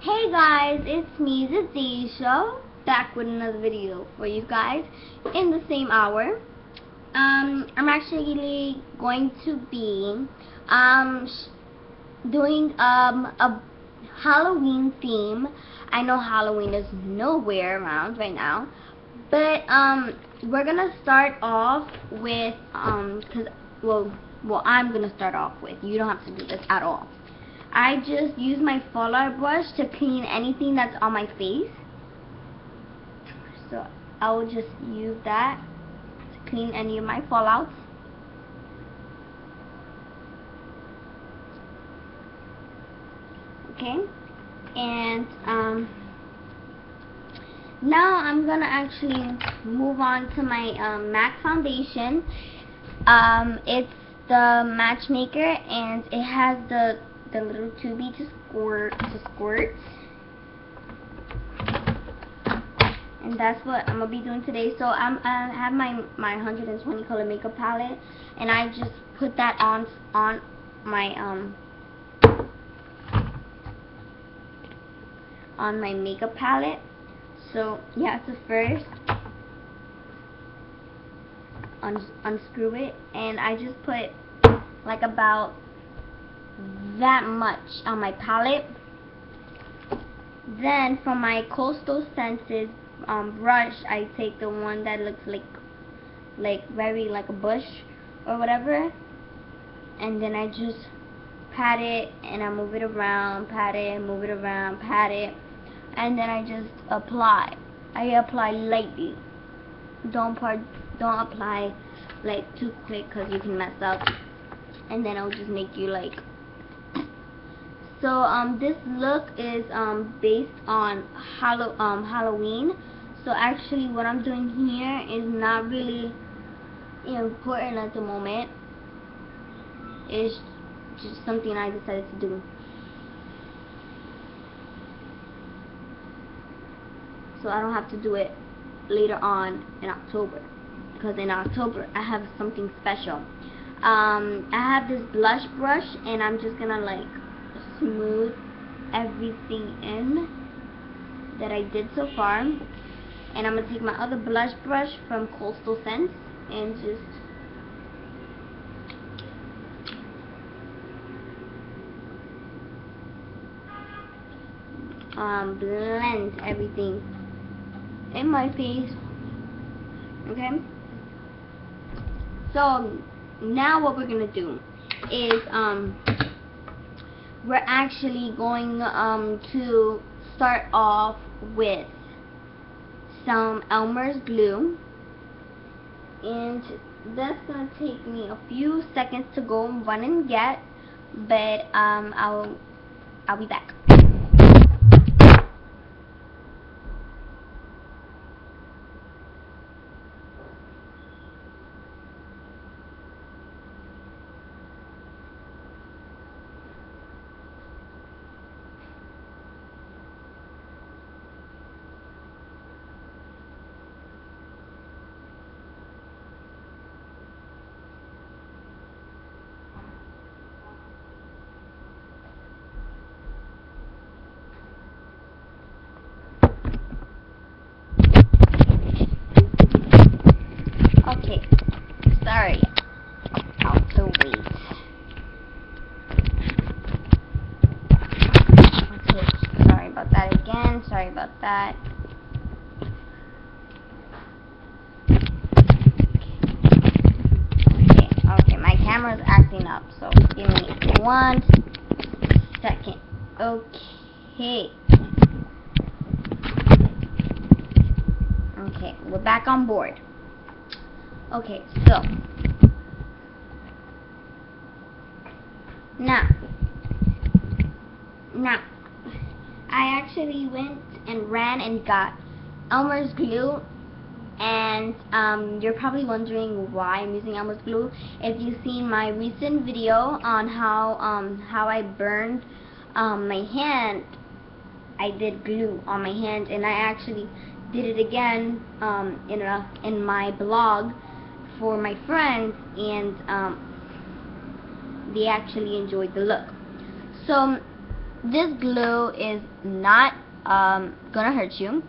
Hey guys, it's me, Zadisha, back with another video for you guys in the same hour. I'm actually going to be doing a Halloween theme. I know Halloween is nowhere around right now, but we're gonna start off with well I'm gonna start off with. You don't have to do this at all. I just use my fallout brush to clean anything that's on my face. So I will just use that to clean any of my fallouts. Okay, and now I'm gonna actually move on to my MAC foundation. It's the Matchmaker, and it has the little tubey to squirt, and that's what I'm gonna be doing today. So I have my 120 color makeup palette, and I just put that on my makeup palette. So you have to first unscrew it, and I just put like about that much on my palette. Then from my Coastal Scents brush, I take the one that looks like very like a bush or whatever, and then I just pat it and I move it around, pat it, move it around, pat it, and then I just apply. I apply lightly. Don't apply like too quick, because you can mess up, and then I'll just make you like. So this look is based on Halloween. So actually what I'm doing here is not really important at the moment. It's just something I decided to do. So I don't have to do it later on in October, because in October I have something special. I have this blush brush, and I'm just gonna like smooth everything in that I did so far, and I'm gonna take my other blush brush from Coastal Scents and just blend everything in my face. Okay, so now what we're gonna do is we're actually going to start off with some Elmer's glue, and that's gonna take me a few seconds to go and run and get, but I'll be back. Okay, sorry about the wait. Okay, sorry about that again. Sorry about that. Okay, my camera's acting up, so give me 1 second. Okay. Okay, we're back on board. Okay, so now I actually went and ran and got Elmer's glue, and you're probably wondering why I'm using Elmer's glue. If you've seen my recent video on how I burned my hand, I did glue on my hand, and I actually did it again in my blog for my friends, and they actually enjoyed the look. So this glue is not gonna hurt you.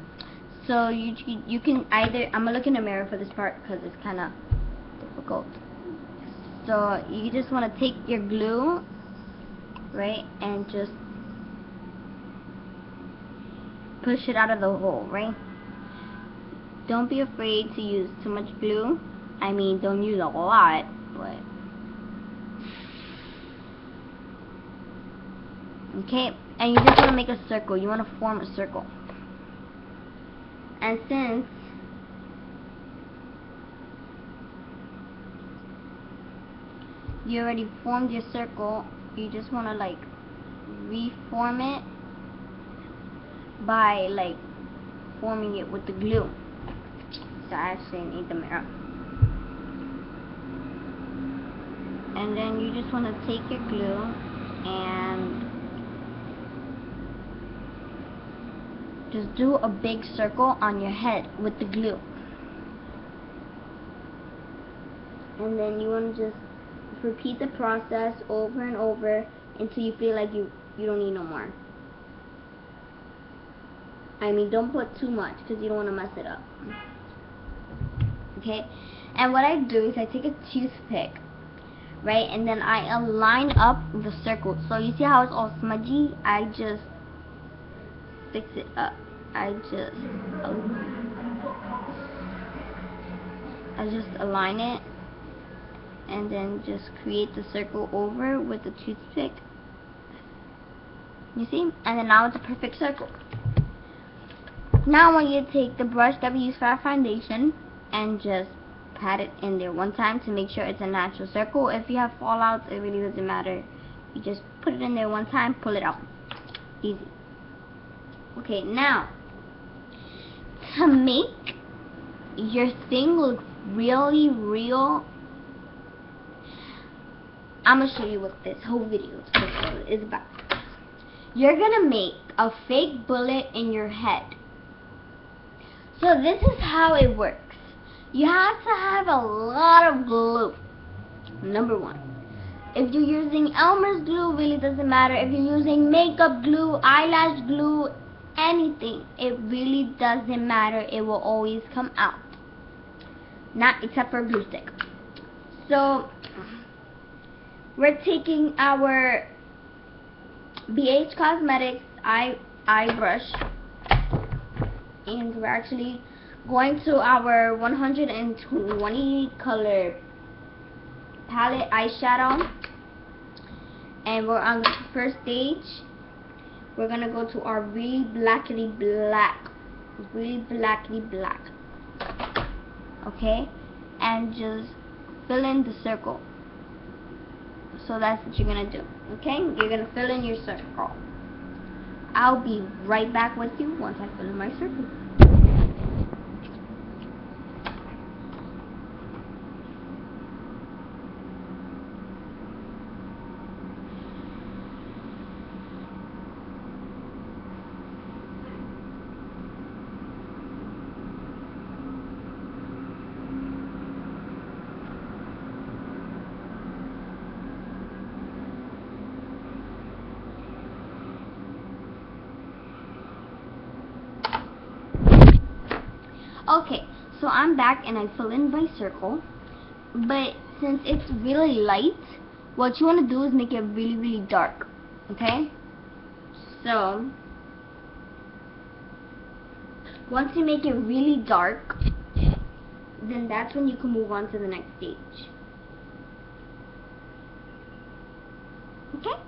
So you can either, I'm gonna look in the mirror for this part because it's kind of difficult. So you just want to take your glue, right, and just push it out of the hole, right? Don't be afraid to use too much glue. I mean, don't use a lot, but okay. And you just want to make a circle. You want to form a circle. And since you already formed your circle, you just want to like reform it by like forming it with the glue. So I actually need the mirror. And then you just want to take your glue and just do a big circle on your head with the glue. And then you want to just repeat the process over and over until you feel like you don't need no more. I mean, don't put too much because you don't want to mess it up. Okay? And what I do is I take a toothpick, right? And then I align up the circle. So you see how it's all smudgy? I just fix it up. I just align it and then just create the circle over with the toothpick. You see? And then now it's a perfect circle. Now I want you to take the brush that we use for our foundation and just pat it in there one time to make sure it's a natural circle. If you have fallouts, it really doesn't matter. You just put it in there one time, pull it out. Easy. Okay, now to make your thing look really real, I'm gonna show you what this whole video is about. You're gonna make a fake bullet in your head. So this is how it works. You have to have a lot of glue. Number one. If you're using Elmer's glue, really doesn't matter. If you're using makeup glue, eyelash glue, anything, it really doesn't matter. It will always come out. Not except for a glue stick. So we're taking our BH Cosmetics eye brush, and we're actually going to our 120 color palette eyeshadow, and we're on the first stage. We're gonna go to our really blackity black, okay, and just fill in the circle. So that's what you're gonna do, okay? You're gonna fill in your circle. I'll be right back with you once I fill in my circle. Okay, so I'm back and I fill in my circle, but since it's really light, what you want to do is make it really dark, okay? So once you make it really dark, then that's when you can move on to the next stage. Okay?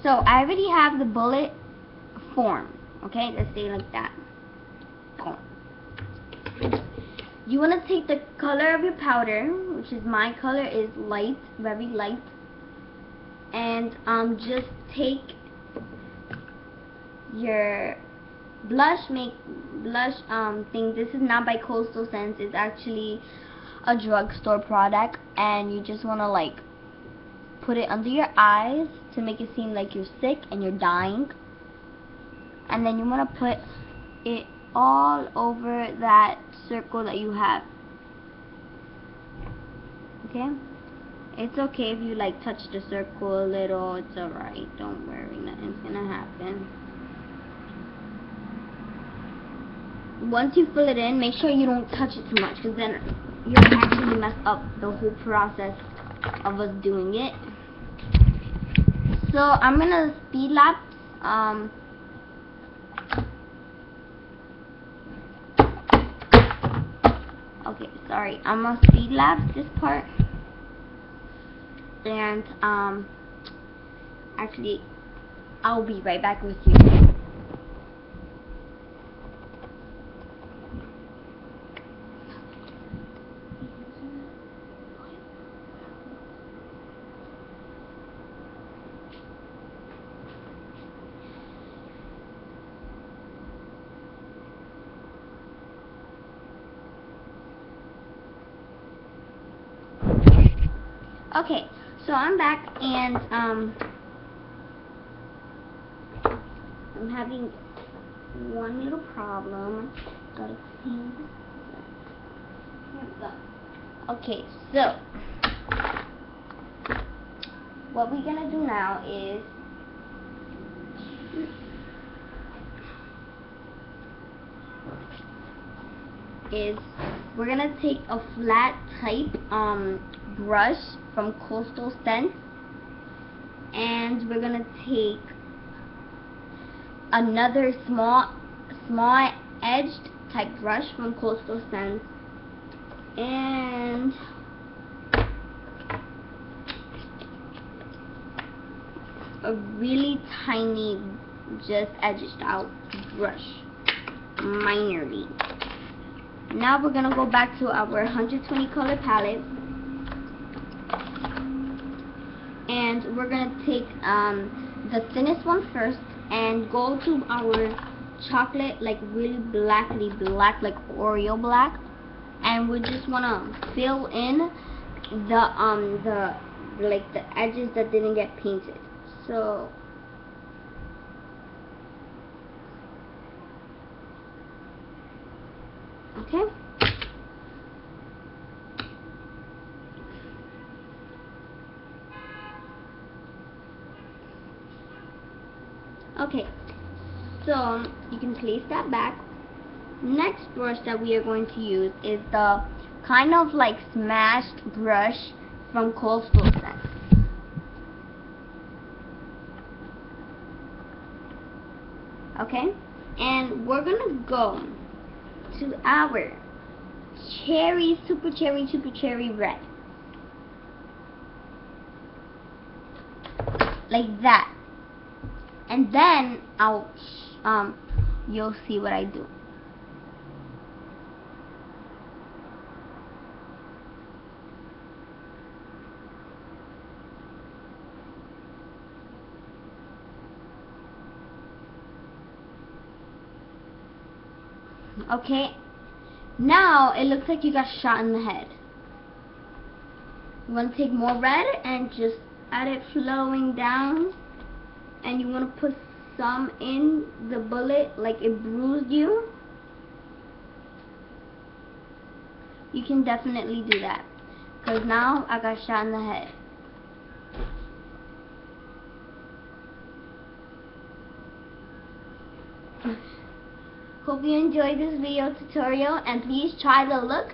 So I already have the bullet form, okay? Let's stay like that. Boom. You want to take the color of your powder, which is my color is light, very light, and just take your blush thing. This is not by Coastal Scents. It's actually a drugstore product, and you just want to like put it under your eyes to make it seem like you're sick and you're dying, and then you want to put it all over that circle that you have, okay? It's okay if you like touch the circle a little. It's alright. Don't worry. Nothing's gonna happen. Once you fill it in, make sure you don't touch it too much, because then you'll actually mess up the whole process of us doing it. So I'm gonna speed lapse. Okay, sorry. I'm gonna speed lapse this part, and actually, I'll be right back with you. Okay, so I'm back, and I'm having one little problem. Gotta clean this. Here we go. Okay, so what we're gonna do now is we're gonna take a flat type brush from Coastal Scents, and we're gonna take another small edged type brush from Coastal Scents, and a really tiny, just edged out brush, minorly. Now we're gonna go back to our 120 color palette, and we're gonna take the thinnest one first and go to our chocolate, like really blackly black, like Oreo black, and we just wanna fill in the edges that didn't get painted. So okay. Okay, so you can place that back. Next brush that we are going to use is the kind of like smashed brush from Coastal Scents. Okay, and we're gonna go to our super cherry red, like that, and then you'll see what I do. Okay, now it looks like you got shot in the head. You want to take more red and just add it flowing down, and you want to put some in the bullet like it bruised you. You can definitely do that, because now I got shot in the head. Hope you enjoyed this video tutorial, and please try the look.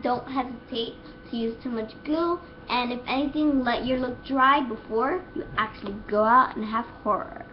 Don't hesitate to use too much glue, and if anything, let your look dry before you actually go out and have horror.